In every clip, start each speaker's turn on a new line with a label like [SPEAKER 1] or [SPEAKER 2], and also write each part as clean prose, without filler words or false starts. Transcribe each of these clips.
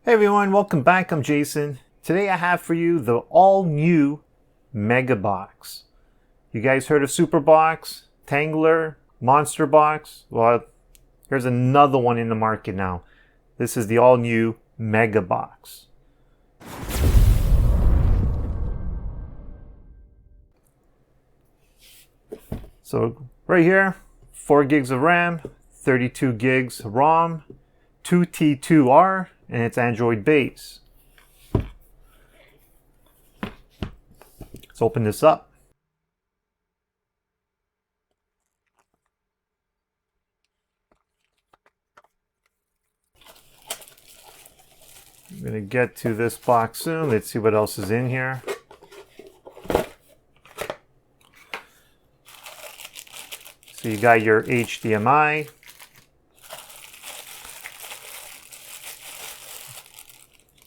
[SPEAKER 1] Hey everyone, welcome back. I'm Jason. Today I have for you the all new MegaBox. You guys heard of Superbox, Tangler, Monster Box? Well, here's another one in the market now. This is the all new MegaBox. So right here, 4 gigs of RAM, 32 gigs ROM, 2T2R, and it's Android base. Let's open this up. I'm going to get to this box soon. Let's see what else is in here. So you got your HDMI.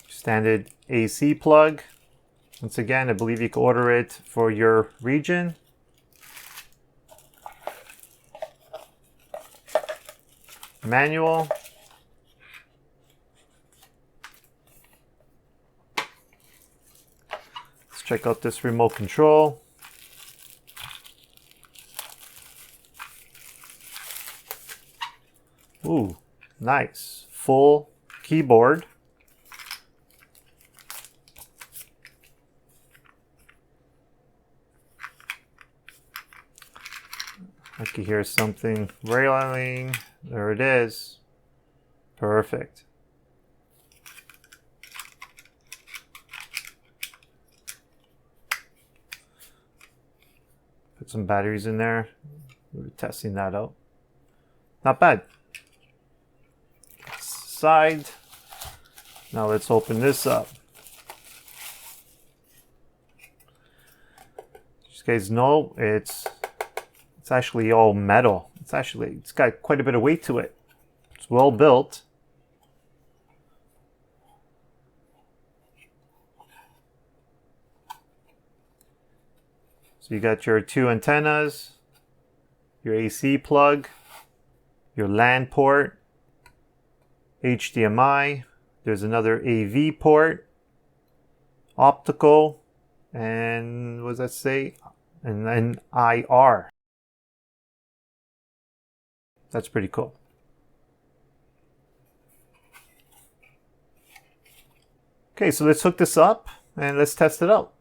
[SPEAKER 1] Standard AC plug. Once again, I believe you can order it for your region. Manual. Let's check out this remote control. Ooh, nice. Full keyboard. I can hear something railing. There it is. Perfect. Put some batteries in there. We're testing that out. Not bad. Side. Now let's open this up. You guys know it's actually all metal. It's got quite a bit of weight to it. It's well built. So you got your 2 antennas, your AC plug, your LAN port, HDMI, there's another AV port, optical, and what does that say? And then IR. That's pretty cool. Okay, so let's hook this up and let's test it out.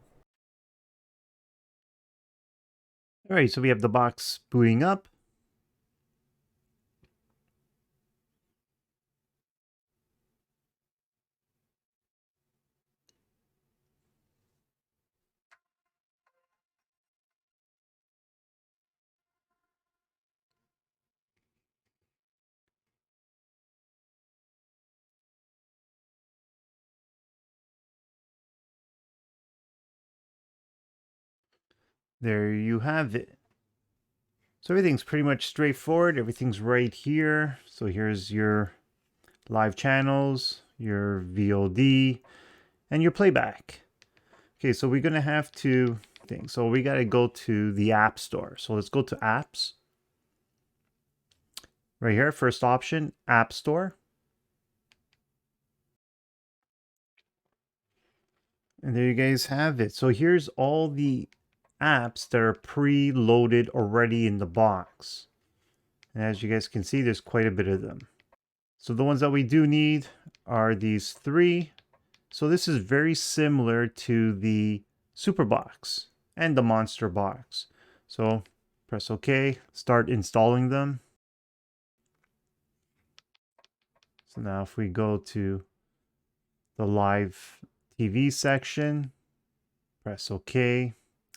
[SPEAKER 1] All right, so we have the box booting up. There you have it. So everything's pretty much straightforward. Everything's right here. So here's your live channels, your VOD, and your playback. Okay, so we're gonna have to think. So we gotta go to the App Store. So let's go to Apps. Right here, first option, App Store. And there you guys have it. So here's all the apps that are pre-loaded already in the box. And as you guys can see, there's quite a bit of them. So the ones that we do need are these 3. So this is very similar to the Super Box and the Monster Box. So press OK, start installing them. So now if we go to the live TV section, press OK,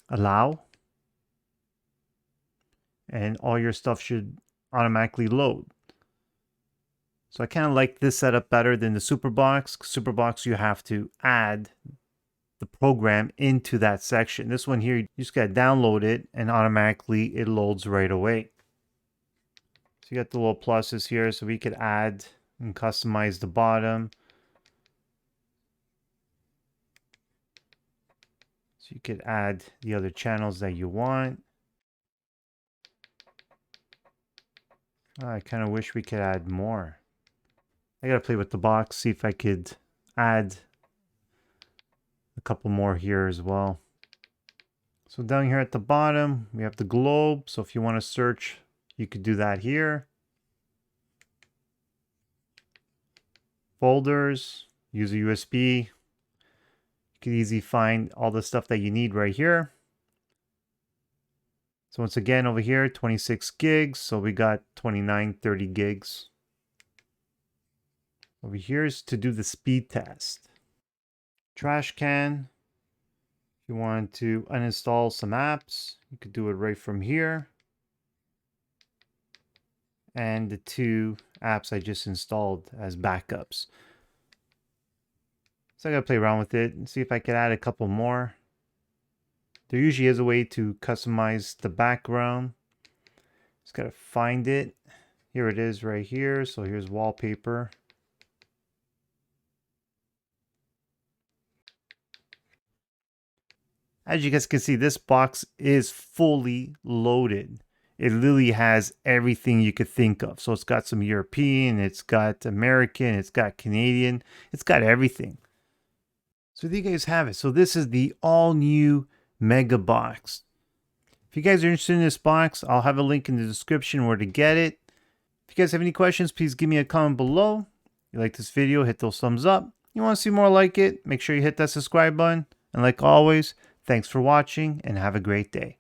[SPEAKER 1] allow, and all your stuff should automatically load. So I kind of like this setup better than the Superbox. Superbox, you have to add the program into that section. This one here, you just got to download it and automatically it loads right away. So you got the little pluses here, so we could add and customize the bottom. So you could add the other channels that you want. I kind of wish we could add more. I gotta play with the box, see if I could add a couple more here as well. So down here at the bottom, we have the globe. So if you want to search, you could do that here. Folders, use a USB. You can easily find all the stuff that you need right here. So once again, over here, 26 gigs. So we got 29, 30 gigs. Over here is to do the speed test. Trash can. If you want to uninstall some apps, you could do it right from here. And the 2 apps I just installed as backups. So I gotta play around with it and see if I can add a couple more. There usually is a way to customize the background. Just gotta find it. Here it is right here. So here's wallpaper. As you guys can see, this box is fully loaded. It literally has everything you could think of. So it's got some European, it's got American, it's got Canadian, it's got everything. So there you guys have it. So this is the all new MagaBox. If you guys are interested in this box, I'll have a link in the description where to get it. If you guys have any questions, please give me a comment below. If you like this video, hit those thumbs up. You want to see more like it, make sure you hit that subscribe button. And like always, thanks for watching and have a great day.